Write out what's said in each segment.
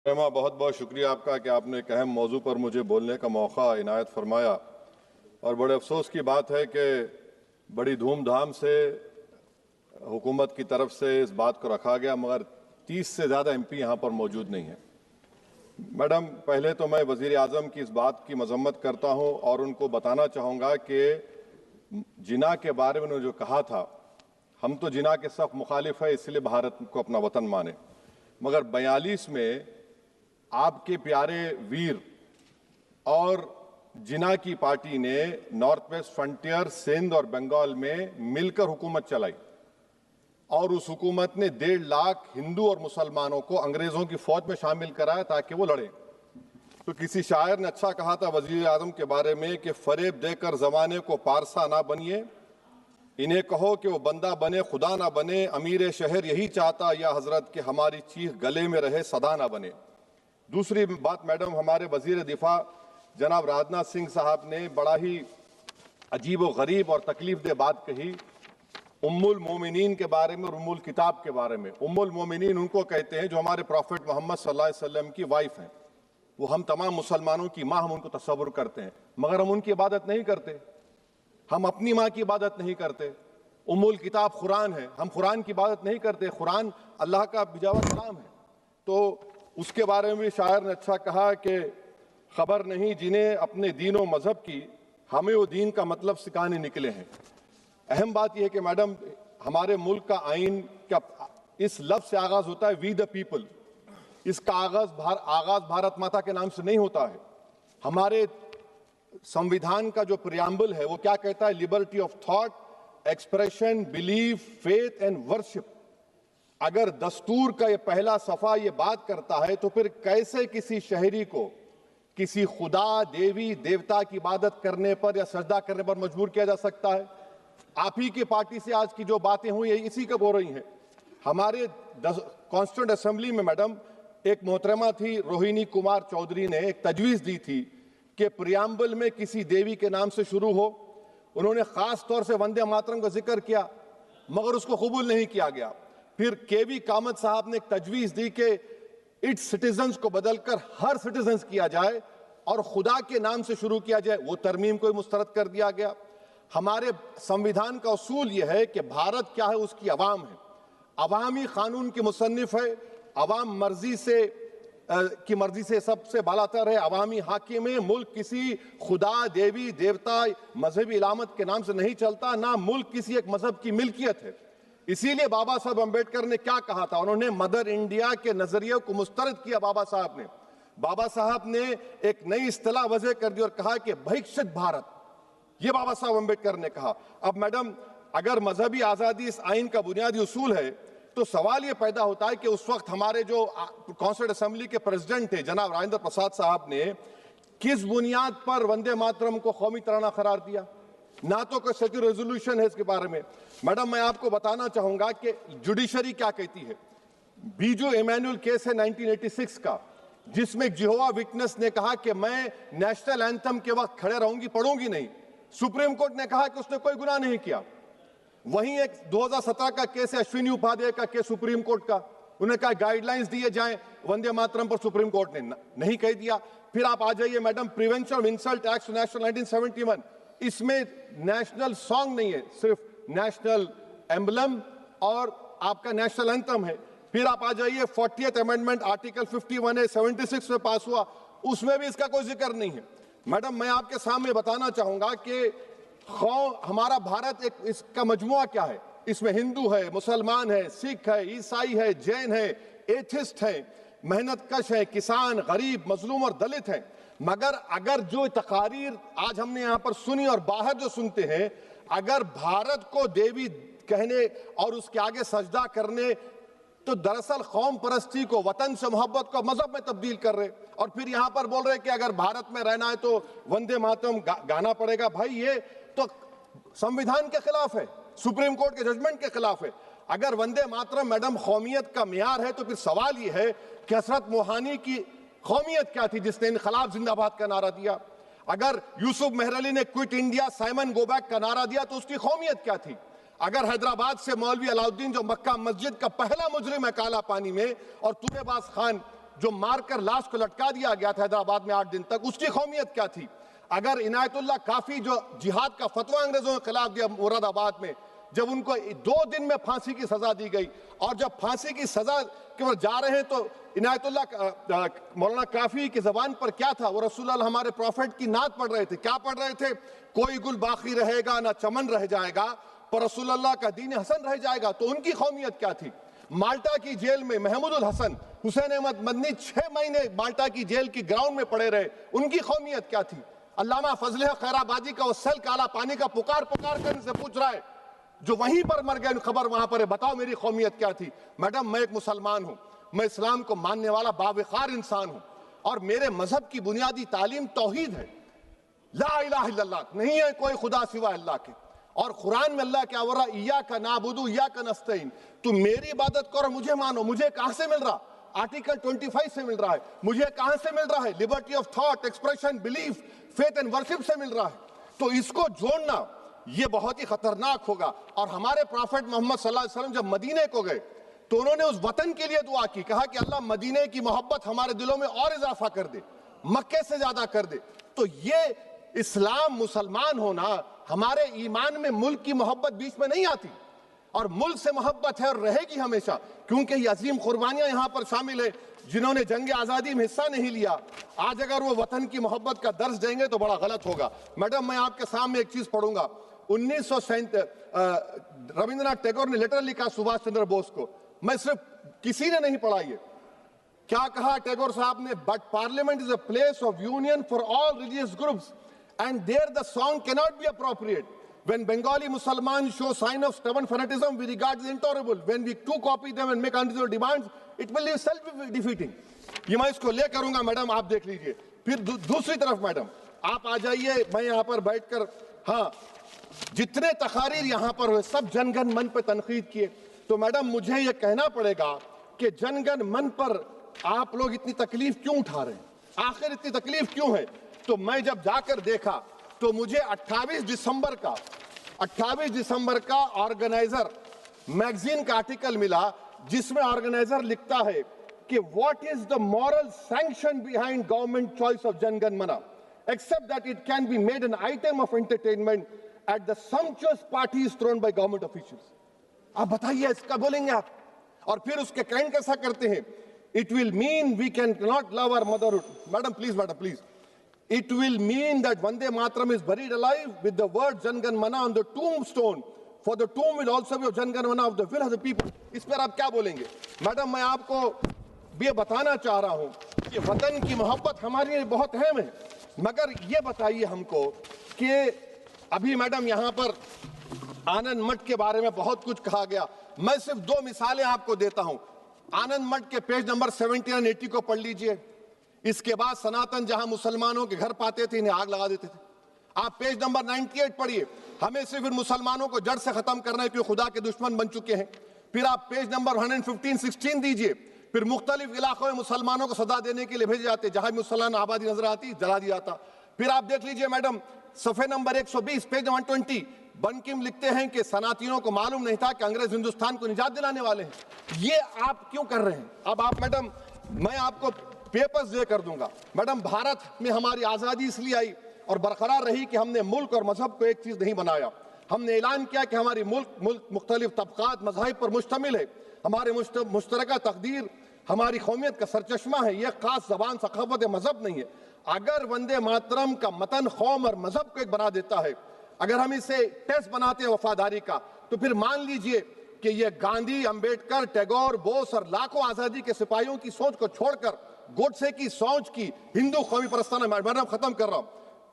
रहमा, बहुत बहुत शुक्रिया आपका कि आपने एक अहम मौजू पर मुझे बोलने का मौका इनायत फरमाया। और बड़े अफसोस की बात है कि बड़ी धूमधाम से हुकूमत की तरफ से इस बात को रखा गया, मगर 30 से ज़्यादा MP यहाँ पर मौजूद नहीं हैं। मैडम, पहले तो मैं वज़ीर आज़म की इस बात की मजम्मत करता हूँ और उनको बताना चाहूँगा कि जिना के बारे में उन्होंने जो कहा था, हम तो जिना के सख्त मुखालिफ है, इसलिए भारत को अपना वतन माने, मगर 42 में आपके प्यारे वीर और जिना की पार्टी ने नॉर्थ वेस्ट फ्रंटियर, सिंध और बंगाल में मिलकर हुकूमत चलाई और उस हुकूमत ने 1.5 लाख हिंदू और मुसलमानों को अंग्रेजों की फौज में शामिल कराया ताकि वो लड़े। तो किसी शायर ने अच्छा कहा था वजीर आजम के बारे में कि फरेब देकर जमाने को पारसा ना बनिए, इन्हें कहो कि वो बंदा बने खुदा ना बने, अमीर शहर यही चाहता या हजरत कि हमारी चीख गले में रहे सदा ना बने। दूसरी बात मैडम, हमारे वजीर दिफा जनाब राजनाथ सिंह साहब ने बड़ा ही अजीब व गरीब और तकलीफ दे बात कही उम्मुल मोमिनीन के बारे में और उम्मुल किताब के बारे में। उम्मुल मोमिनीन उनको कहते हैं जो हमारे प्रॉफिट मोहम्मद सल्लल्लाहु अलैहि वसल्लम की वाइफ हैं। वो हम तमाम मुसलमानों की माँ, हम उनको तस्वुर करते हैं, मगर हम उनकी इबादत नहीं करते। हम अपनी माँ की इबादत नहीं करते। उम्मुल किताब कुरान है, हम कुरान की इबादत नहीं करते। कुरान अल्लाह का भिजावा कलाम है। तो उसके बारे में भी शायर ने अच्छा कहा कि खबर नहीं जिन्हें अपने दीन व मजहब की, हमें वो दीन का मतलब सिखाने निकले हैं। अहम बात यह है कि मैडम, हमारे मुल्क का आइन का इस लफ्ज से आगाज होता है वी द पीपल। इसका आगाज भारत माता के नाम से नहीं होता है। हमारे संविधान का जो प्रियम्बल है वो क्या कहता है? Liberty of thought, expression, belief, faith and worship. अगर दस्तूर का ये पहला सफा ये बात करता है तो फिर कैसे किसी शहरी को किसी खुदा, देवी, देवता की इबादत करने पर या सजदा करने पर मजबूर किया जा सकता है? आप ही की पार्टी से आज की जो बातें हुई इसी कब हो रही हैं। हमारे कॉन्स्टिट्यूंट असेंबली में मैडम एक मोहतरमा थी रोहिणी कुमार चौधरी ने एक तजवीज दी थी कि प्रियम्बल में किसी देवी के नाम से शुरू हो। उन्होंने खास तौर से वंदे मातरम का जिक्र किया, मगर उसको कबूल नहीं किया गया। फिर केवी कामत साहब ने एक तजवीज दी कि इट्स सिटीजन्स को बदलकर हर सिटीजन्स किया जाए और खुदा के नाम से शुरू किया जाए, वो तरमीम को मुस्तरद कर दिया गया। हमारे संविधान का उसूल यह है कि भारत क्या है, उसकी अवाम है, अवामी कानून की मुसन्निफ है, अवाम की मर्जी से सबसे बालातर है, अवामी हाकिम है। मुल्क किसी खुदा, देवी, देवता, मजहबी इलामत के नाम से नहीं चलता, ना मुल्क किसी एक मजहब की मिल्कियत है। इसीलिए बाबा साहब अम्बेडकर ने क्या कहा था? उन्होंने मदर इंडिया के नजरिए को मुस्तरद किया। बाबा साहब ने एक नई इस्तिलाह वजह कर दी और कहा कि भैक्षित भारत, ये बाबा साहब अम्बेडकर ने कहा। अब मैडम, अगर मजहबी आजादी इस आइन का बुनियादी उसूल है तो सवाल ये पैदा होता है कि उस वक्त हमारे जो कॉन्स्टिट्यूंट असेंबली के प्रेसिडेंट थे जनाब राजेंद्र प्रसाद साहब ने किस बुनियाद पर वंदे मातरम को कौमी तराना करार दिया? ना तो कोई सेक्यूर रेजोल्यूशन है इसके बारे में। मैडम, मैं आपको बताना चाहूंगा कि जुडिशरी क्या कहती है। बीजू इमैनुअल केस है 1986 का, जिसमें जिहोवा विटनेस ने कहा कि मैं नेशनल एंथम के वक्त खड़े रहूंगी, पढ़ूंगी नहीं। सुप्रीम कोर्ट ने कहा कि उसने कोई गुनाह नहीं किया। वहीं एक 2017 का केस है अश्विनी उपाध्याय का केस सुप्रीम कोर्ट का, उन्हें कहा गाइडलाइंस दिए जाएं वंदे मातरम पर, सुप्रीम कोर्ट ने नहीं कह दिया। फिर आप आ जाइए madam, prevention of insult act national 1971, इसमें नेशनल सॉन्ग नहीं है, सिर्फ नेशनल एम्बलम और आपका नेशनल एंथम है। फिर आप आ जाइए 40th अमेंडमेंट आर्टिकल 51 है, 76 में पास हुआ, उसमें भी इसका कोई जिक्र नहीं है। मैडम, मैं आपके सामने बताना चाहूंगा कि हमारा भारत एक इसका मजमुआ क्या है। इसमें हिंदू है, मुसलमान है, सिख है, ईसाई है, जैन है, एथिस्ट है, मेहनत कश है, किसान, गरीब, मजलूम और दलित है। मगर अगर जो तकारीर आज हमने यहां पर सुनी और बाहर जो सुनते हैं, अगर भारत को देवी कहने और उसके आगे सजदा करने, तो दरअसल कौम परस्ती को, वतन से मोहब्बत को मजहब में तब्दील कर रहे और फिर यहां पर बोल रहे कि अगर भारत में रहना है तो वंदे मातरम गाना पड़ेगा। भाई, ये तो संविधान के खिलाफ है, सुप्रीम कोर्ट के जजमेंट के खिलाफ है। अगर वंदे मातरम मैडम कौमियत का मियार है तो फिर सवाल यह है कि हजरत मोहानी की कौमियत क्या थी जिसने इनकलाब जिंदाबाद का नारा दिया? अगर यूसुफ मेहरली ने quit India Simon go back का नारा दिया तो उसकी कौमियत क्या थी? अगर हैदराबाद से मौलवी अलाउद्दीन जो मक्का मस्जिद का पहला मुजरिम है काला पानी में, और तुरेबाज खान जो मारकर लाश को लटका दिया गया था हैदराबाद में 8 दिन तक, उसकी कौमियत क्या थी? अगर इनायतुल्लाह काफी जो जिहाद का फतवा अंग्रेजों के खिलाफ दिया मुरादाबाद में, जब उनको 2 दिन में फांसी की सजा दी गई और जब फांसी की सजा के ओर जा रहे हैं तो इनायतुल्लाह मौलाना काफी की जबान पर क्या था? वो रसूलुल्लाह हमारे प्रॉफिट की नात पढ़ रहे थे। क्या पढ़ रहे थे? कोई गुल बाकी रहेगा ना चमन रह जाएगा, पर रसूलुल्लाह का दीन हसन रह जाएगा। तो उनकी कौमियत क्या थी? माल्टा की जेल में महमूदुल हसन, हुसैन अहमद मदनी 6 महीने माल्टा की जेल की ग्राउंड में पड़े रहे, उनकी कौमियत क्या थी? अल्लामा फजल खैराबादी का वो सेल काला पानी का पुकार पुकार कर से पूछ रहा है, जो वहीं पर मर गए, खबर वहां पर है, बताओ मेरी कौमियत क्या थी? मैडम, मैं एक मुसलमान हूं, मैं इस्लाम को मानने वाला बावकार इंसान हूं और मेरे मजहब की बुनियादी तालीम तौहीद है, ला इलाहा इल्लल्लाह, नहीं है कोई खुदा सिवा अल्लाह के। और कुरान में अल्लाह क्या बोल रहा? इय्याका नाबुदु इय्याका नस्तईन, तुम मेरी इबादत करो, मुझे मानो। मुझे कहां से मिल रहा? आर्टिकल 25 से मिल रहा है। मुझे कहां से मिल रहा है? Liberty of thought, expression, belief, faith and worship से मिल रहा है। तो इसको जोड़ना ये बहुत ही खतरनाक होगा। और हमारे प्रॉफिट मोहम्मद सल्लल्लाहु अलैहि वसल्लम जब मदीने को गए तो उन्होंने उस वतन के लिए दुआ की, कहा कि अल्लाह मदीने की मोहब्बत हमारे दिलों में और इजाफा कर दे, मक्के से ज्यादा कर दे। तो ये इस्लाम, मुसलमान होना, हमारे ईमान में मुल्क की मोहब्बत बीच में नहीं आती और मुल्क से मोहब्बत है और रहेगी हमेशा, क्योंकि ये अजीम कुर्बानियां यहां पर शामिल है जिन्होंने जंग आजादी में हिस्सा नहीं लिया। आज अगर वो वतन की मोहब्बत का दर्ज देंगे तो बड़ा गलत होगा। मैडम, मैं आपके सामने एक चीज पढ़ूंगा। 1937 रविंद्रनाथ टैगोर ने लेटर लिखा सुभाष चंद्र बोस को। मैं सिर्फ, किसी ने नहीं पढ़ा ये। क्या कहा टैगोर साहब ने? But parliament is a place of union for all religious groups and there the song cannot be appropriate. When Bengali Muslims show sign of stubborn fanatism, we regard it intolerable. When we too copy them and make unreasonable demands, it will be self-defeating. ये मैं इसको ले करूंगा madam, आप देख लीजिए। फिर दूसरी तरफ मैडम आप आ जाइए, मैं यहाँ पर बैठकर, हाँ, जितने तकारीर यहाँ पर हुए सब जनगण मन पर तनकीद किए। तो मैडम मुझे ये कहना पड़ेगा कि जनगण मन पर आप लोग इतनी तकलीफ क्यों उठा रहे हैं? आखिर इतनी तकलीफ क्यों है? तो मैं जब जाकर देखा तो मुझे 28 दिसंबर का ऑर्गेनाइजर मैगजीन का आर्टिकल मिला, जिसमें ऑर्गेनाइजर लिखता है कि what is the moral sanction behind government choice of Jana Gana Mana, except that it can be made an item of entertainment at the sumptuous parties thrown by government officials। आप बताइए, इसका बोलेंगे आप? और फिर उसके काइंड कैसा करते हैं? It will mean we can not love our motherhood. Madam please, it will mean that Vande Mataram is buried alive with the word Jangan Mana on the tombstone, for the tomb will also be of Jangan Mana of the will of the people। इस पर आप क्या बोलेंगे? Madam, मैं आपको ये बताना चाह रहा हूं कि वतन की मोहब्बत हमारे लिए बहुत अहम है, मगर ये बताइए हमको कि अभी मैडम यहाँ पर आनंद मठ के बारे में बहुत कुछ कहा गया। मैं सिर्फ 2 मिसालें आपको देता हूं। आनंद मठ के पेज नंबर 70 और 80 को पढ़ लीजिए। इसके बाद सनातन जहां मुसलमानों के घर पाते थे, इन्हें आग लगा देते थे। आप पेज नंबर 98 पढ़िए। हमें सिर्फ इन मुसलमानों को जड़ से खत्म करना है, क्योंकि खुदा के दुश्मन बन चुके हैं। फिर आप पेज नंबर 115-16 दीजिए। फिर मुख्तलिफ इलाकों में मुसलमानों को सजा देने के लिए भेजे जाते, जहां मुसलमान आबादी नजर आती जला दिया जाता। फिर आप देख लीजिए मैडम, सफे नंबर 120 पेज 120, बंकिम लिखते हैं कि सनातियों को मालूम नहीं था कि अंग्रेज हिंदुस्तान को निजात दिलाने वाले हैं। ये आप क्यों कर रहे हैं? अब आप मैडम, मैं आपको पेपर्स दे कर दूंगा। मैडम, भारत में हमारी आजादी इसलिए आई और बरकरार रही कि हमने मुल्क और मजहब को एक चीज नहीं बनाया। हमने ऐलान किया कि हमारी मुल्क मुख्तलिफ तबकात मज़ाहिब पर मुश्तमिल है। हमारे मुश्तरका तकदीर हमारी कौमियत का सरचश्मा है। यह खास जबान, सखावत, मजहब नहीं है। अगर वंदे मातरम का मतन कौम और मजहब को एक बना देता है, अगर हम इसे टेस्ट बनाते हैं वफादारी का, तो फिर मान लीजिए कि यह गांधी, अंबेडकर, टैगोर, बोस और लाखों आजादी के सिपाहियों की सोच को छोड़कर गोडसे की सोच की हिंदू कौमी परस्ताना, मैडम खत्म कर रहा हूं,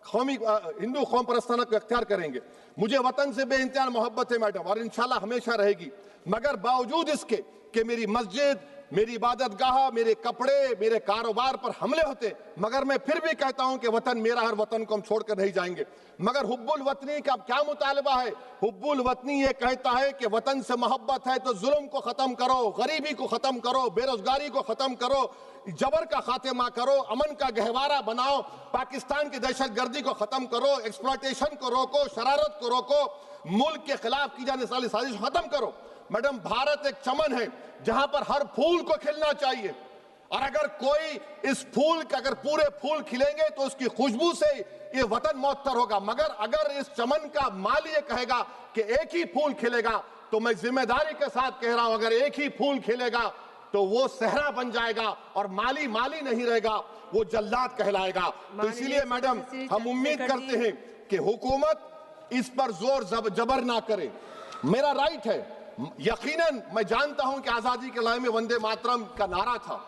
कौमी हिंदू कौम परस्ताना को अख्तियार करेंगे। मुझे वतन से बेइंतहा मोहब्बत है मैडम, और इंशाल्लाह हमेशा रहेगी। मगर बावजूद इसके कि मेरी मस्जिद, मेरी इबादत गाह, मेरे कपड़े, मेरे कारोबार पर हमले होते, मगर मैं फिर भी कहता हूं कि वतन मेरा, हर वतन को हम छोड़कर नहीं जाएंगे। मगर हुब्बुल वतनी का क्या मुतालबा है? हुब्बुल वतनी ये कहता है कि वतन से मोहब्बत है तो जुल्म को खत्म करो, गरीबी को खत्म करो, बेरोजगारी को खत्म करो, जबर का खात्मा करो, अमन का गहवारा बनाओ, पाकिस्तान की दहशतगर्दी को खत्म करो, एक्सप्लॉयटेशन को रोको, शरारत को रोको, मुल्क के खिलाफ की जाने वाली साजिश खत्म करो। मैडम, भारत एक चमन है जहां पर हर फूल को खिलना चाहिए, और अगर कोई इस फूल के अगर पूरे फूल खिलेंगे तो उसकी खुशबू से ये वतन मुअत्तर होगा, मगर अगर इस चमन का माली ये कहेगा कि एक ही फूल खिलेगा, तो मैं जिम्मेदारी के साथ कह रहा हूं, अगर एक ही फूल खिलेगा तो वो सहरा बन जाएगा और माली माली नहीं रहेगा, वो जल्लाद कहलाएगा। तो इसीलिए मैडम हम उम्मीद करते हैं कि हुकूमत इस पर जोर जबर ना करे। मेरा राइट है, यकीनन मैं जानता हूं कि आजादी के लड़ाई में वंदे मातरम का नारा था,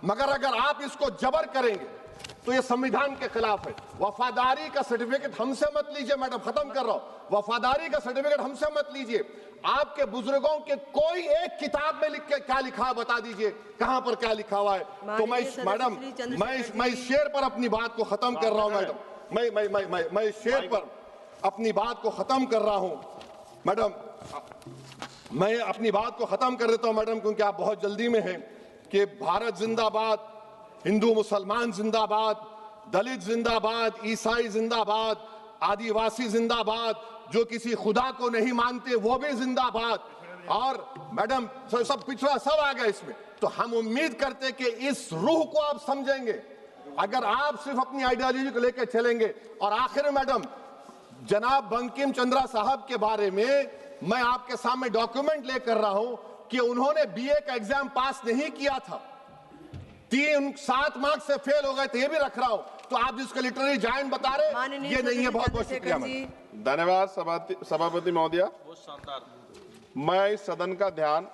मगर अगर आप इसको जबर करेंगे तो ये संविधान के खिलाफ है। वफादारी का सर्टिफिकेट हमसे मत लीजिए मैडम, खत्म कर रहा हूं, वफादारी का सर्टिफिकेट हमसे मत लीजिए। आपके बुजुर्गों के कोई एक किताब में लिख के क्या लिखा है बता दीजिए, कहां पर क्या लिखा हुआ है। तो मैं मैडम मैं इस शेर पर अपनी बात को खत्म कर रहा हूं मैडम, मैं इस शेर पर अपनी बात को खत्म कर रहा हूं मैडम, मैं अपनी बात को खत्म कर देता हूं मैडम, क्योंकि आप बहुत जल्दी में हैं। कि भारत जिंदाबाद, हिंदू मुसलमान जिंदाबाद, दलित जिंदाबाद, ईसाई जिंदाबाद, आदिवासी जिंदाबाद, जो किसी खुदा को नहीं मानते वो भी जिंदाबाद, और मैडम सब पिछड़ा सब आ गया इसमें। तो हम उम्मीद करते कि इस रूह को आप समझेंगे अगर आप सिर्फ अपनी आइडियोलॉजी को लेकर चलेंगे। और आखिर में मैडम, जनाब बंकिम चंद्रा साहब के बारे में मैं आपके सामने डॉक्यूमेंट लेकर रहा हूं कि उन्होंने बीए का एग्जाम पास नहीं किया था, 7 मार्क्स से फेल हो गए थे, ये भी रख रहा हूं। तो आप जिसको लिटरेरी जायंट बता रहे ये नहीं है। बहुत बहुत शुक्रिया। धन्यवाद सभापति महोदया। मैं इस सदन का ध्यान